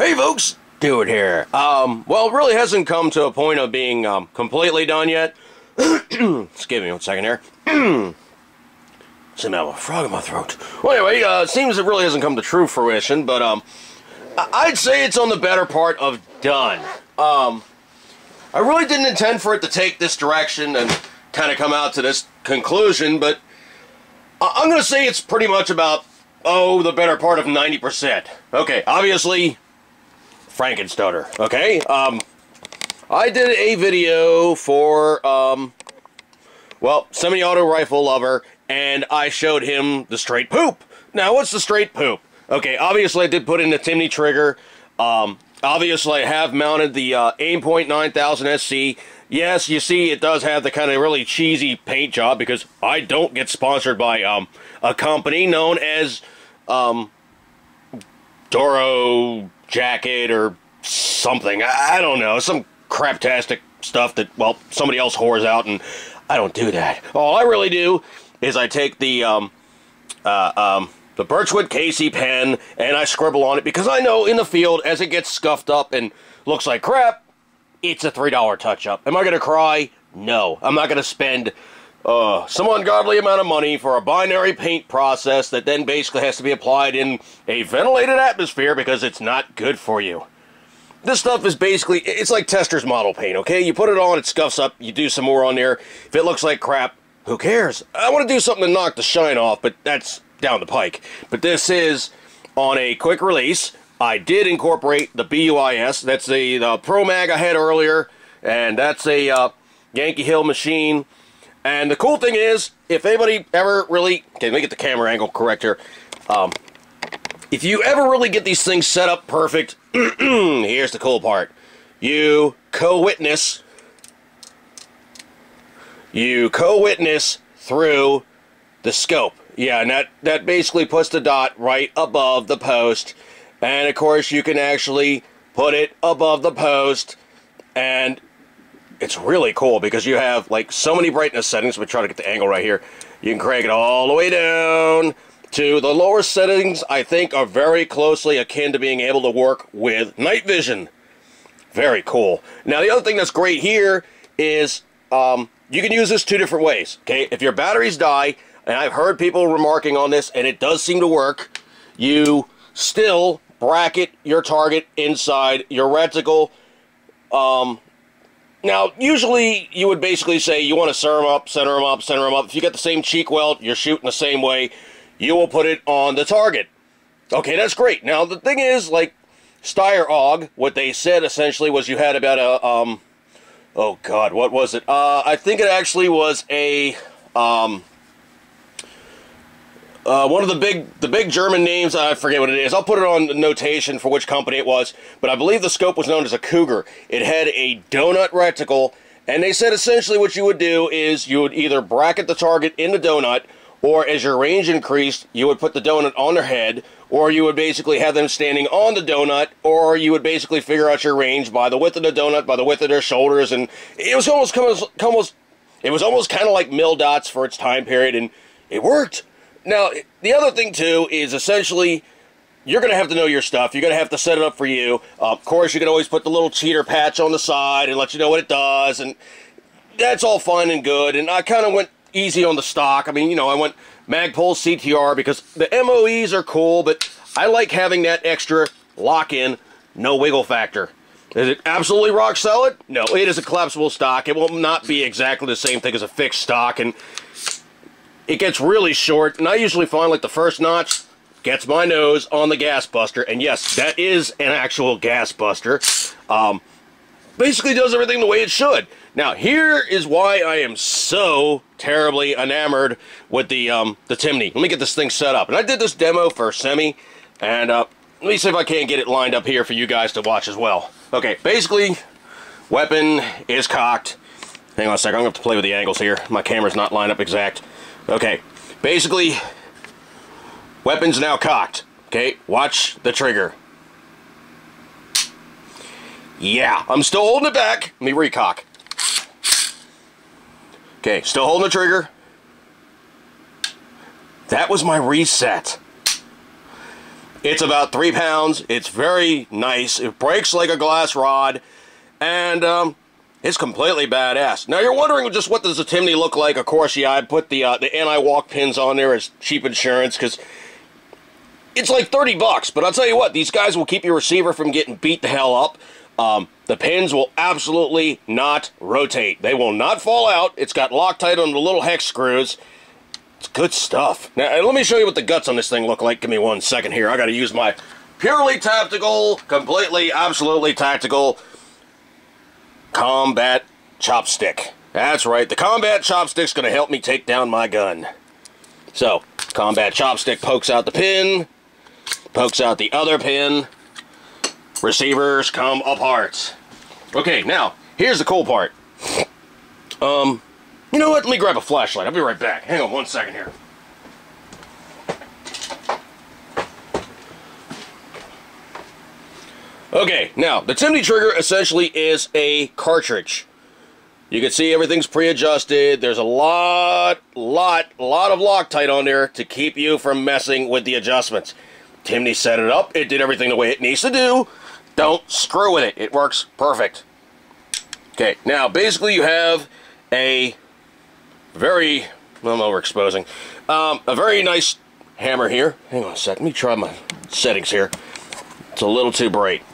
Hey folks, do it here. Well, it really hasn't come to a point of being completely done yet. Excuse me 1 second here. Seem to have a frog in my throat. Well, anyway, it seems it really hasn't come to true fruition, but I'd say it's on the better part of done. I really didn't intend for it to take this direction and kind of come out to this conclusion, but I'm going to say it's pretty much about, the better part of 90%. Okay, obviously, Frankenstoner, okay? I did a video for, semi-autoriflelover, and I showed him the straight poop. Now, what's the straight poop? Okay, obviously I did put in the Timney Trigger. Obviously I have mounted the AIMPOINT 9000 SC. Yes, you see it does have the kind of really cheesy paint job because I don't get sponsored by a company known as Doro Jacket or something. I don't know, some craptastic stuff that, well, somebody else whores out, and I don't do that. All I really do is I take the Birchwood KC pen and I scribble on it because I know in the field as it gets scuffed up and looks like crap, it's a $3 touch-up. Am I going to cry? No. I'm not going to spend some ungodly amount of money for a binary paint process that then basically has to be applied in a ventilated atmosphere because it's not good for you. This stuff is basically, it's like tester's model paint, okay? You put it on, it scuffs up, you do some more on there. If it looks like crap, who cares? I want to do something to knock the shine off, but that's down the pike. But this is on a quick release. I did incorporate the BUIS. That's the Pro Mag I had earlier, and that's a Yankee Hill machine. And the cool thing is, if anybody ever really... Okay, let me get the camera angle correct here. If you ever really get these things set up perfect, here's the cool part. You co-witness through the scope. Yeah, and that basically puts the dot right above the post. And of course you can actually put it above the post, and it's really cool because you have like so many brightness settings. Let me try to get the angle right here. You can crank it all the way down to the lower settings. I think are very closely akin to being able to work with night vision. Very cool. Now the other thing that's great here is you can use this two different ways. Okay, if your batteries die, and I've heard people remarking on this, and it does seem to work, you still bracket your target inside your reticle. Now, usually you would basically say you want to center them up, center them up, center them up. If you get the same cheek weld, you're shooting the same way, you will put it on the target. Okay, that's great. Now, the thing is, like, S.I.R AUG, what they said essentially was you had about a, oh God, what was it? I think it actually was a, one of the big German names, I forget what it is. I'll put it on the notation for which company it was, but I believe the scope was known as a Cougar. It had a donut reticle, and they said essentially what you would do is you would either bracket the target in the donut, or as your range increased, you would put the donut on their head, or you would basically have them standing on the donut, or you would basically figure out your range by the width of the donut, by the width of their shoulders, and it was almost kind of like mil dots for its time period, and it worked. Now, the other thing, too, is essentially, you're going to have to know your stuff. You're going to have to set it up for you. Of course, you can always put the little cheater patch on the side and let you know what it does, and that's all fine and good. And I kind of went easy on the stock. I mean, you know, I went MAGPUL CTR because the MOEs are cool, but I like having that extra lock-in, no wiggle factor. Is it absolutely rock solid? No, it is a collapsible stock. It will not be exactly the same thing as a fixed stock, and it gets really short, and I usually find like the first notch gets my nose on the gas buster, and yes, that is an actual gas buster. Basically does everything the way it should. Now, here is why I am so terribly enamored with the Timney. Let me get this thing set up. And I did this demo for Semi, and let me see if I can't get it lined up here for you guys to watch as well. Okay, basically, weapon is cocked. Hang on a second, I'm going to have to play with the angles here. My camera's not lined up exact. Okay, basically, weapon's now cocked. Okay, watch the trigger. Yeah, I'm still holding it back. Let me recock. Okay, still holding the trigger. That was my reset. It's about 3 pounds. It's very nice. It breaks like a glass rod, and it's completely badass. Now you're wondering just what does the Timney look like? Of course, yeah, I put the anti-walk pins on there as cheap insurance because it's like $30. But I'll tell you what, these guys will keep your receiver from getting beat the hell up. The pins will absolutely not rotate. They will not fall out. It's got Loctite on the little hex screws. It's good stuff. Now, let me show you what the guts on this thing look like. Give me 1 second here. I got to use my purely tactical, completely, absolutely tactical combat chopstick. That's right. The combat chopstick's going to help me take down my gun. So, combat chopstick pokes out the pin, pokes out the other pin. Receivers come apart. Okay, now, here's the cool part. You know what? Let me grab a flashlight. I'll be right back. Hang on 1 second here. Okay, now, the Timney Trigger essentially is a cartridge. You can see everything's pre-adjusted. There's a lot of Loctite on there to keep you from messing with the adjustments. Timney set it up. It did everything the way it needs to do. Don't screw with it. It works perfect. Okay, now, basically you have a very, well, I'm overexposing, a very nice hammer here. Hang on a sec. Let me try my settings here. It's a little too bright.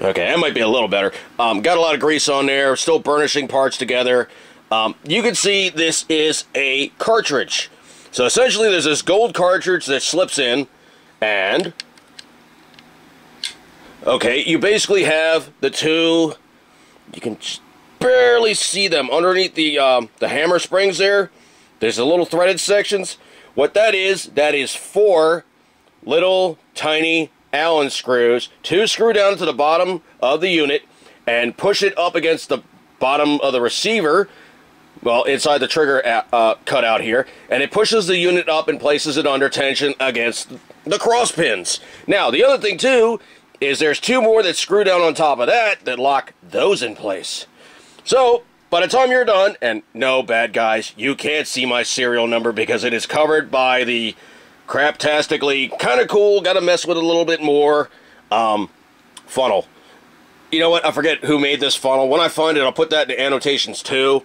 Okay, that might be a little better. Got a lot of grease on there, still burnishing parts together. You can see this is a cartridge. So essentially there's this gold cartridge that slips in, and okay, you basically have the two, you can barely see them underneath the hammer springs there. There's the little threaded sections. What that is 4 little tiny Allen screws, 2 screw down to the bottom of the unit and push it up against the bottom of the receiver, well, inside the trigger cutout here, and it pushes the unit up and places it under tension against the cross pins. Now, the other thing too is there's 2 more that screw down on top of that lock those in place. So, by the time you're done, and no, bad guys, you can't see my serial number because it is covered by the craptastically kind of cool, gotta mess with it a little bit more, funnel. You know what, I forget who made this funnel. When I find it, I'll put that in the annotations too.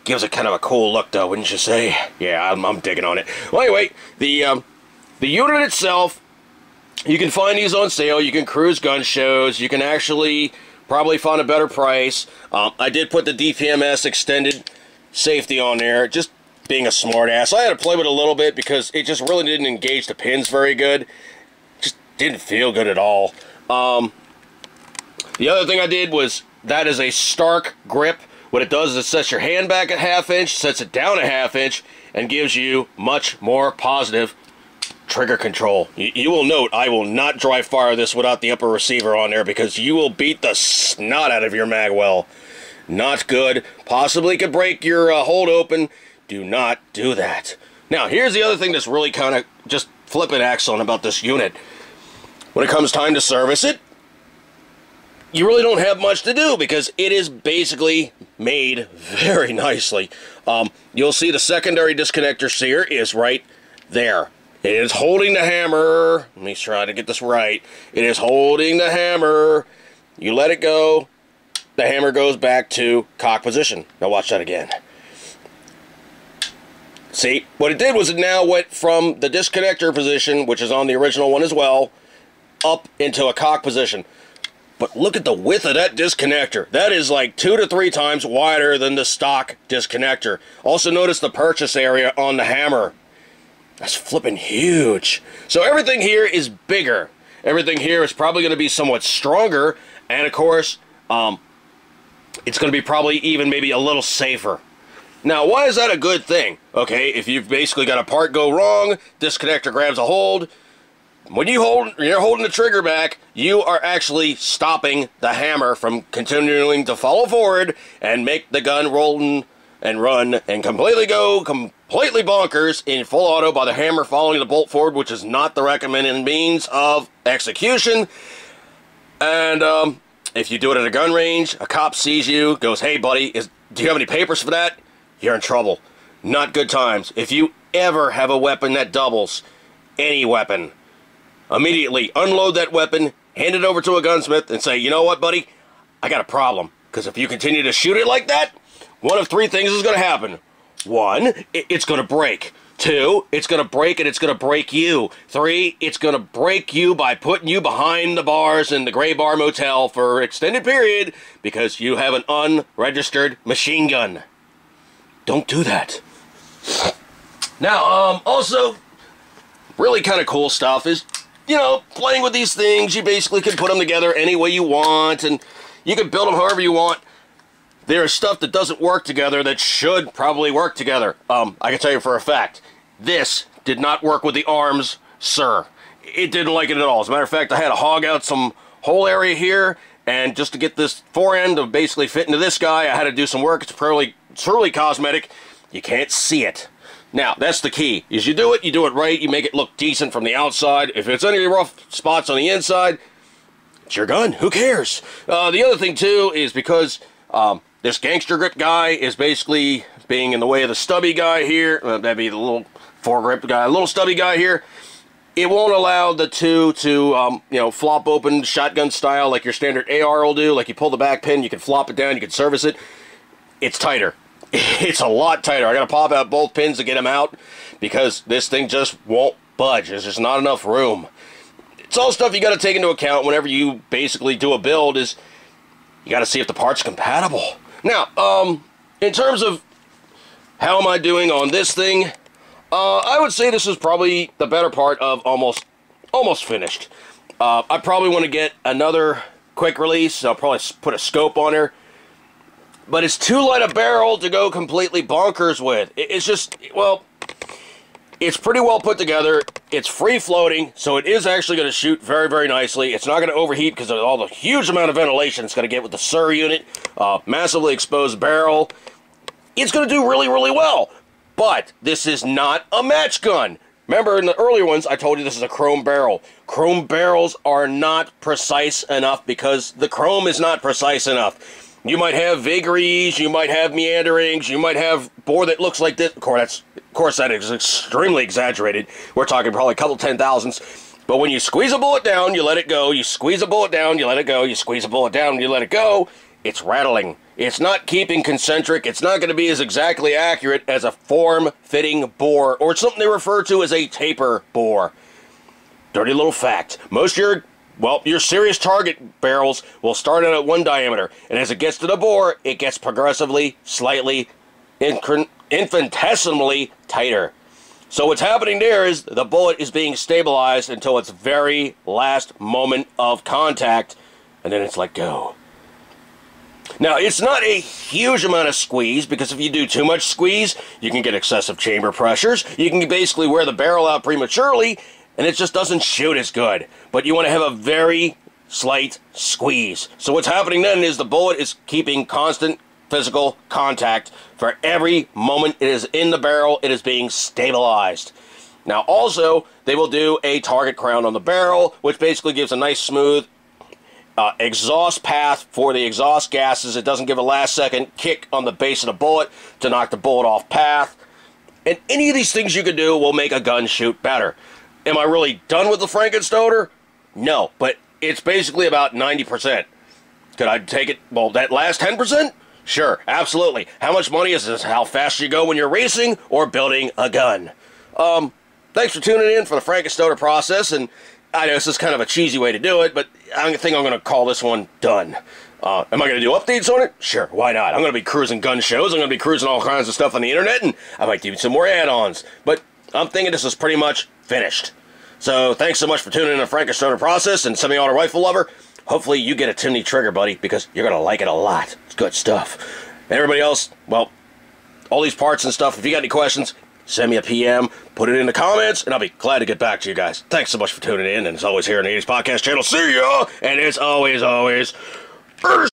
Gives it kind of a cool look though, wouldn't you say? Yeah, I'm digging on it. Well, anyway, the unit itself, you can find these on sale. You can cruise gun shows. You can actually probably find a better price. I did put the DPMS extended safety on there, just being a smart ass. I had to play with it a little bit because it just really didn't engage the pins very good. Just didn't feel good at all. The other thing I did was, that is a Stark grip. What it does is it sets your hand back a ½ inch, sets it down a ½ inch, and gives you much more positive trigger control. You will note I will not dry fire this without the upper receiver on there because you will beat the snot out of your magwell. Not good. Possibly could break your hold open. Do not do that. Now, here's the other thing that's really kind of just flipping excellent about this unit. When it comes time to service it, you really don't have much to do because it is basically made very nicely. You'll see the secondary disconnector sear is right there. It is holding the hammer. Let me try to get this right. It is holding the hammer. You let it go, the hammer goes back to cock position. Now watch that again. See, what it did was it now went from the disconnector position, which is on the original one as well, up into a cock position. But look at the width of that disconnector. That is like 2 to 3 times wider than the stock disconnector. Also notice the purchase area on the hammer. That's flipping huge. So everything here is bigger. Everything here is probably going to be somewhat stronger. And of course, it's going to be probably even maybe a little safer. Now, why is that a good thing? Okay, if you've basically got a part go wrong, disconnector grabs a hold. When you're holding the trigger back, you are actually stopping the hammer from continuing to follow forward and make the gun roll and run and completely bonkers in full auto by the hammer following the bolt forward, which is not the recommended means of execution. And if you do it at a gun range, a cop sees you, goes, "Hey buddy, do you have any papers for that?" You're in trouble. Not good times. If you ever have a weapon that doubles, any weapon. Immediately unload that weapon, hand it over to a gunsmith, and say, you know what, buddy? I got a problem. Because if you continue to shoot it like that, one of three things is going to happen. One, it's going to break. Two, it's going to break and it's going to break you. Three, it's going to break you by putting you behind the bars in the Gray Bar Motel for an extended period because you have an unregistered machine gun. Don't do that. Now, also, really kind of cool stuff is, you know, playing with these things. You basically can put them together any way you want, and you can build them however you want. There is stuff that doesn't work together that should probably work together. I can tell you for a fact, this did not work with the A.R.M.S, sir. It didn't like it at all. As a matter of fact, I had to hog out some whole area here, and just to get this forend to basically fit into this guy, I had to do some work. It's purely cosmetic. You can't see it. Now, that's the key. Is you do it right, you make it look decent from the outside. If it's any rough spots on the inside, it's your gun. Who cares? The other thing, too, is because this gangster grip guy is basically being in the way of the stubby guy here. That'd be the little foregrip guy, little stubby guy here. It won't allow the two to, you know, flop open shotgun style like your standard AR will do. Like you pull the back pin, you can flop it down, you can service it. It's tighter. It's a lot tighter. I got to pop out both pins to get them out because this thing just won't budge. There's just not enough room. It's all stuff you got to take into account whenever you basically do a build is you got to see if the part's compatible. Now, in terms of how am I doing on this thing, I would say this is probably the better part of almost finished. I probably want to get another quick release. I'll probably put a scope on her. But it's too light a barrel to go completely bonkers with. It's just, well, it's pretty well put together. It's free floating, so it is actually going to shoot very, very nicely. It's not going to overheat because of all the huge amount of ventilation it's going to get with the S.I.R unit. Massively exposed barrel. It's going to do really, really well. But this is not a match gun. Remember in the earlier ones, I told you this is a chrome barrel. Chrome barrels are not precise enough because the chrome is not precise enough. You might have vagaries, you might have meanderings, you might have bore that looks like this. Of course, that is extremely exaggerated. We're talking probably a couple 10,000s. But when you squeeze a bullet down, you let it go. You squeeze a bullet down, you let it go. You squeeze a bullet down, you let it go. It's rattling. It's not keeping concentric. It's not going to be as exactly accurate as a form-fitting bore, or something they refer to as a taper bore. Dirty little fact. Most of your serious target barrels will start out at 1 diameter, and as it gets to the bore, it gets progressively, slightly, infinitesimally tighter. So what's happening there is the bullet is being stabilized until its very last moment of contact, and then it's let go. Now, it's not a huge amount of squeeze, because if you do too much squeeze, you can get excessive chamber pressures. You can basically wear the barrel out prematurely, and it just doesn't shoot as good. But you want to have a very slight squeeze. So what's happening then is the bullet is keeping constant physical contact. For every moment it is in the barrel, it is being stabilized. Now also, they will do a target crown on the barrel, which basically gives a nice smooth exhaust path for the exhaust gases. It doesn't give a last second kick on the base of the bullet to knock the bullet off path. And any of these things you can do will make a gun shoot better. Am I really done with the Frankenstoner? No, but it's basically about 90%. Could I take it, well, that last 10%? Sure, absolutely. How much money is this? How fast you go when you're racing or building a gun? Thanks for tuning in for the Frankenstoner process, and I know this is kind of a cheesy way to do it, but I think I'm going to call this one done. Am I going to do updates on it? Sure, why not? I'm going to be cruising gun shows, I'm going to be cruising all kinds of stuff on the internet, and I might do some more add-ons, but I'm thinking this is pretty much finished. So, thanks so much for tuning in to the Frankenstoner process, and semi-auto rifle lover. Hopefully you get a Timney Trigger, buddy, because you're going to like it a lot. It's good stuff. And everybody else, well, all these parts and stuff, if you got any questions, send me a PM, put it in the comments, and I'll be glad to get back to you guys. Thanks so much for tuning in, and as always here on the 80s Podcast channel, see ya! And as always,